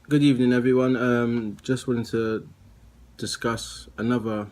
Good evening, everyone. Just wanted to discuss another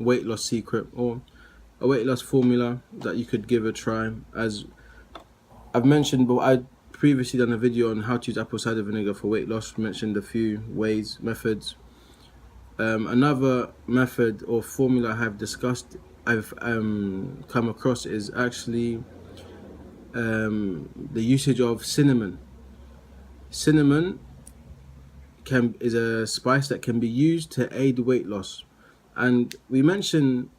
weight loss secret or a weight loss formula that you could give a try. As I've mentioned, but I previously done a video on how to use apple cider vinegar for weight loss. Mentioned a few ways, methods. Another method or formula I've come across is actually the usage of cinnamon. Cinnamon is a spice that can be used to aid weight loss. And we mentioned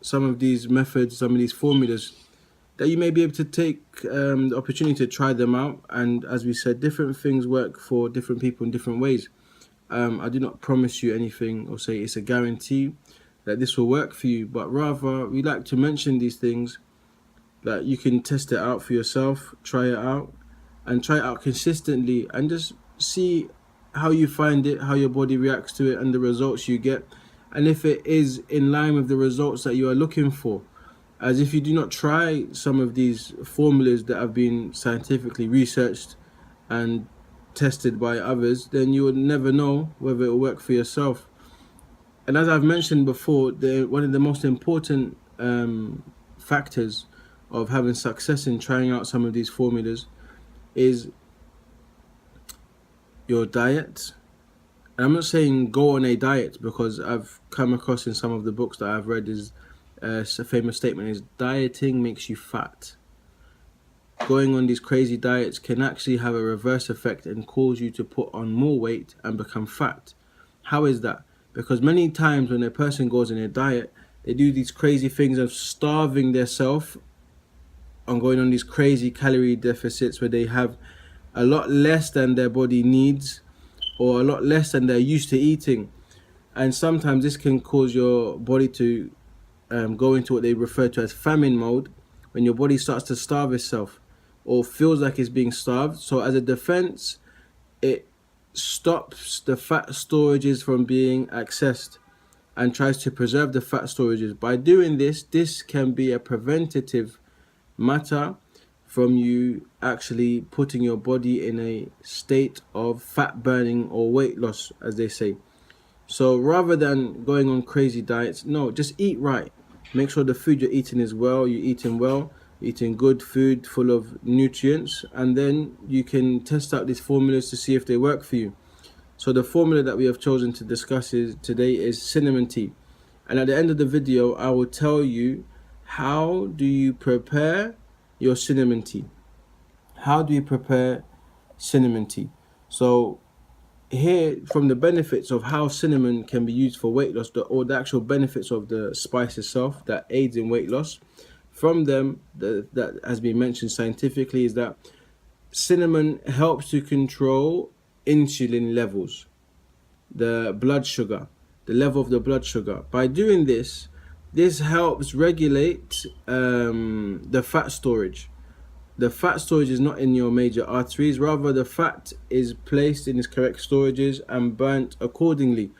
some of these methods, some of these formulas that you may be able to take the opportunity to try them out. And as we said, different things work for different people in different ways. I do not promise you anything or say it's a guarantee that this will work for you, but rather we like to mention these things that you can test it out for yourself, try it out, and try it out consistently and just see how you find it, how your body reacts to it, and the results you get, and if it is in line with the results that you are looking for. As if you do not try some of these formulas that have been scientifically researched and tested by others, then you would never know whether it will work for yourself. And as I've mentioned before, one of the most important factors of having success in trying out some of these formulas is your diet. And I'm not saying go on a diet, because I've come across in some of the books that I've read is a famous statement is dieting makes you fat. Going on these crazy diets can actually have a reverse effect and cause you to put on more weight and become fat. How is that? Because many times when a person goes on a diet, they do these crazy things of starving themselves on going on these crazy calorie deficits where they have a lot less than their body needs or a lot less than they're used to eating. And sometimes this can cause your body to go into what they refer to as famine mode, when your body starts to starve itself or feels like it's being starved. So as a defense, it stops the fat storages from being accessed and tries to preserve the fat storages. By doing this, this can be a preventative matter from you actually putting your body in a state of fat burning or weight loss, as they say. So rather than going on crazy diets, no, just eat right. Make sure the food you're eating is you're eating good food full of nutrients, and then you can test out these formulas to see if they work for you. So the formula that we have chosen to discuss today is cinnamon tea. And at the end of the video, I will tell you how do you prepare your cinnamon tea. How do you prepare cinnamon tea? So here, from the benefits of how cinnamon can be used for weight loss, or the actual benefits of the spice itself that aids in weight loss, from them that has been mentioned scientifically, is that cinnamon helps to control insulin levels, the blood sugar, the level of the blood sugar. By doing this, this helps regulate the fat storage. The fat storage is not in your major arteries, rather the fat is placed in its correct storages and burnt accordingly.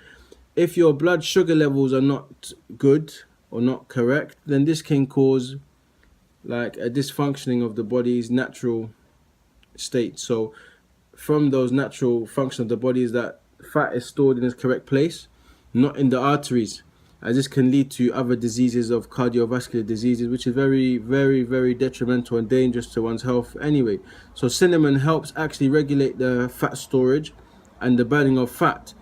If your blood sugar levels are not good or not correct, then this can cause like a dysfunctioning of the body's natural state. So from those natural functions of the body is that fat is stored in its correct place, not in the arteries, as this can lead to other diseases of cardiovascular diseases, which is very, very, very detrimental and dangerous to one's health anyway. So cinnamon helps actually regulate the fat storage and the burning of fat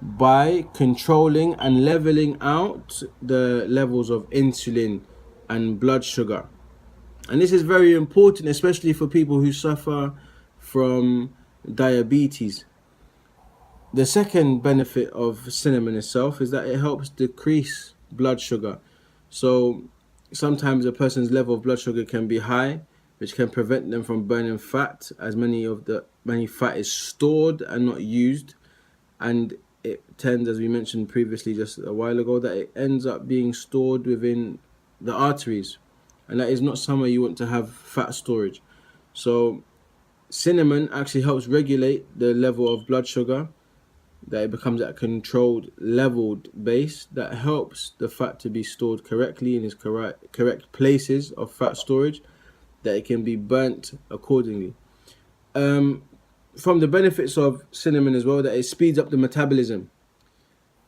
by controlling and leveling out the levels of insulin and blood sugar. And this is very important, especially for people who suffer from diabetes. The second benefit of cinnamon itself is that it helps decrease blood sugar. So sometimes a person's level of blood sugar can be high, which can prevent them from burning fat, as many fat is stored and not used. And it tends, as we mentioned previously just a while ago, that it ends up being stored within the arteries. And that is not somewhere you want to have fat storage. So cinnamon actually helps regulate the level of blood sugar, that it becomes at a controlled, leveled base that helps the fat to be stored correctly in its correct places of fat storage, that it can be burnt accordingly. from the benefits of cinnamon as well, that it speeds up the metabolism.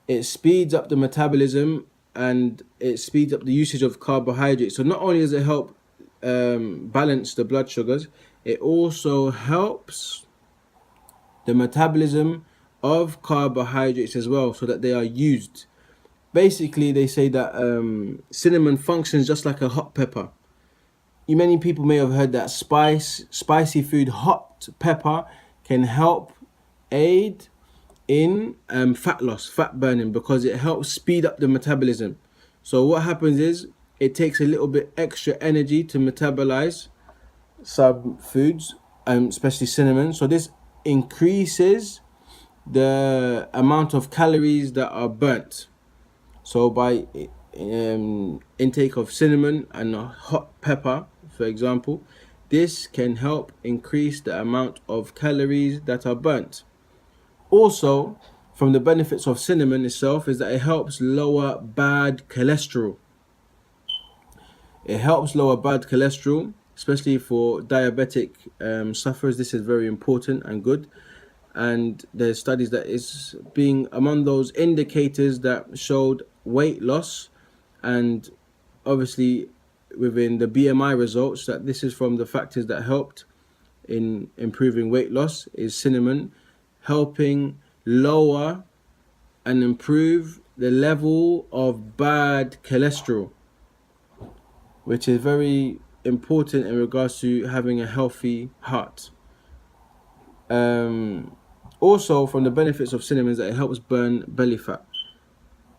It speeds up the metabolism, and it speeds up the usage of carbohydrates. So not only does it help balance the blood sugars, it also helps the metabolism of carbohydrates as well, so that they are used. Basically, they say that cinnamon functions just like a hot pepper. Many people may have heard that spicy food, hot pepper, can help aid in fat loss, fat burning, because it helps speed up the metabolism. So what happens is it takes a little bit extra energy to metabolize some foods, especially cinnamon. So this increases the amount of calories that are burnt. So by intake of cinnamon and hot pepper, for example, this can help increase the amount of calories that are burnt. Also, from the benefits of cinnamon itself is that it helps lower bad cholesterol. It helps lower bad cholesterol, especially for diabetic sufferers. This is very important and good. And there's studies that is being among those indicators that showed weight loss, and obviously within the BMI results, that this is from the factors that helped in improving weight loss, is cinnamon helping lower and improve the level of bad cholesterol, which is very important in regards to having a healthy heart. Also, from the benefits of cinnamon is that it helps burn belly fat.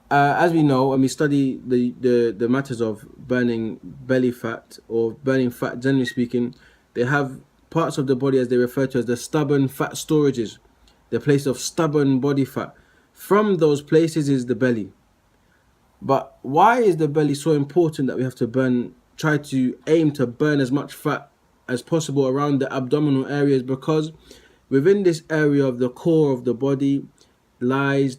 As we know, when we study the matters of burning belly fat, or burning fat generally speaking, they have parts of the body, as they refer to as the stubborn fat storages, the place of stubborn body fat. From those places is the belly. But why is the belly so important that we have to try to aim to burn as much fat as possible around the abdominal areas? Because within this area of the core of the body lies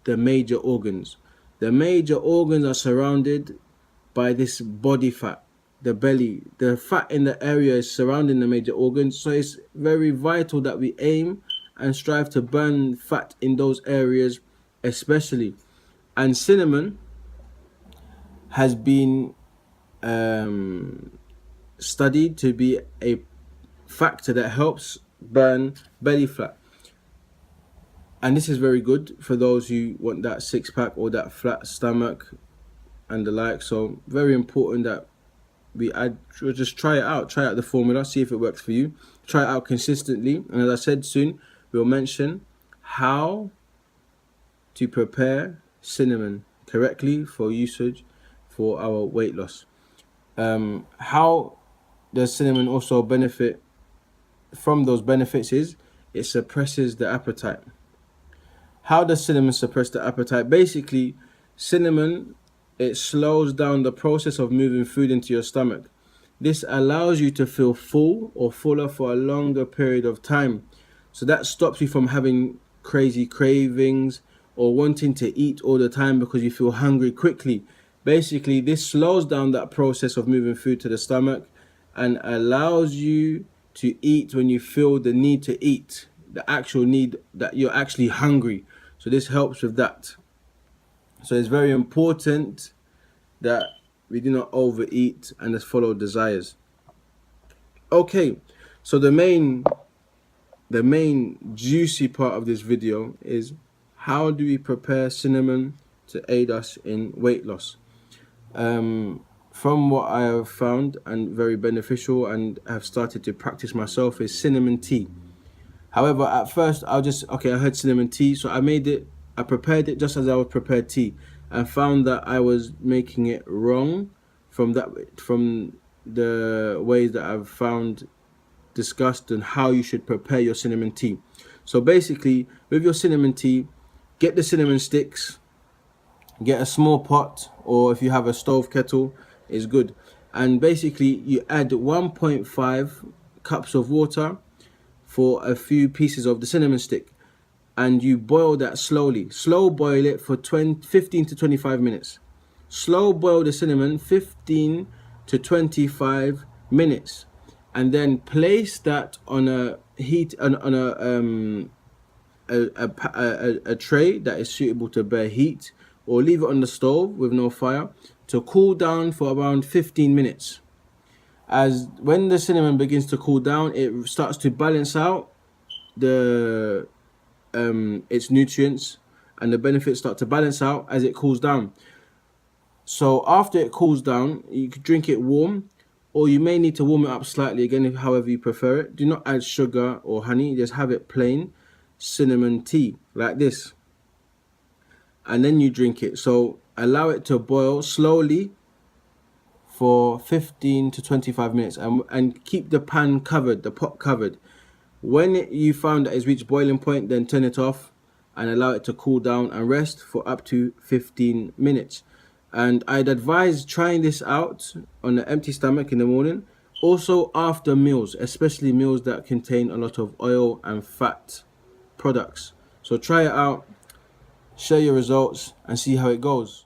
the major organs. The major organs are surrounded by this body fat, the belly. The fat in the area is surrounding the major organs. So it's very vital that we aim and strive to burn fat in those areas especially. And cinnamon has been studied to be a factor that helps burn belly fat. And this is very good for those who want that six-pack or that flat stomach and the like. So very important that just try it out. Try out the formula, see if it works for you. Try it out consistently. And as I said, soon we'll mention how to prepare cinnamon correctly for usage for our weight loss. How does cinnamon also benefit from those benefits is it suppresses the appetite. How does cinnamon suppress the appetite? Basically, cinnamon, it slows down the process of moving food into your stomach. This allows you to feel full or fuller for a longer period of time. So that stops you from having crazy cravings or wanting to eat all the time because you feel hungry quickly. Basically, this slows down that process of moving food to the stomach and allows you to eat when you feel the need to eat, the actual need that you're actually hungry. So this helps with that. So it's very important that we do not overeat and just follow desires. Okay, so the main juicy part of this video is how do we prepare cinnamon to aid us in weight loss? From what I have found and very beneficial and have started to practice myself is cinnamon tea. However, at first I heard cinnamon tea, so I prepared it just as I would prepare tea, and found that I was making it wrong from the ways that I've found discussed and how you should prepare your cinnamon tea. So basically, with your cinnamon tea, get the cinnamon sticks, get a small pot, or if you have a stove kettle, is good. And basically, you add 1.5 cups of water for a few pieces of the cinnamon stick, and you boil that slowly. Slow boil it for 15 to 25 minutes. Slow boil the cinnamon 15 to 25 minutes. and then place that on a heat on a tray that is suitable to bear heat, or leave it on the stove with no fire to cool down for around 15 minutes. As when the cinnamon begins to cool down, it starts to balance out the its nutrients, and the benefits start to balance out as it cools down. So after it cools down, you could drink it warm, or you may need to warm it up slightly again, however you prefer it. Do not add sugar or honey, just have it plain cinnamon tea like this, and then you drink it. So allow it to boil slowly for 15 to 25 minutes, and keep the pan covered, the pot covered. When you found that it's reached boiling point, then turn it off and allow it to cool down and rest for up to 15 minutes. And I'd advise trying this out on an empty stomach in the morning, also after meals, especially meals that contain a lot of oil and fat products. So try it out, share your results, and see how it goes.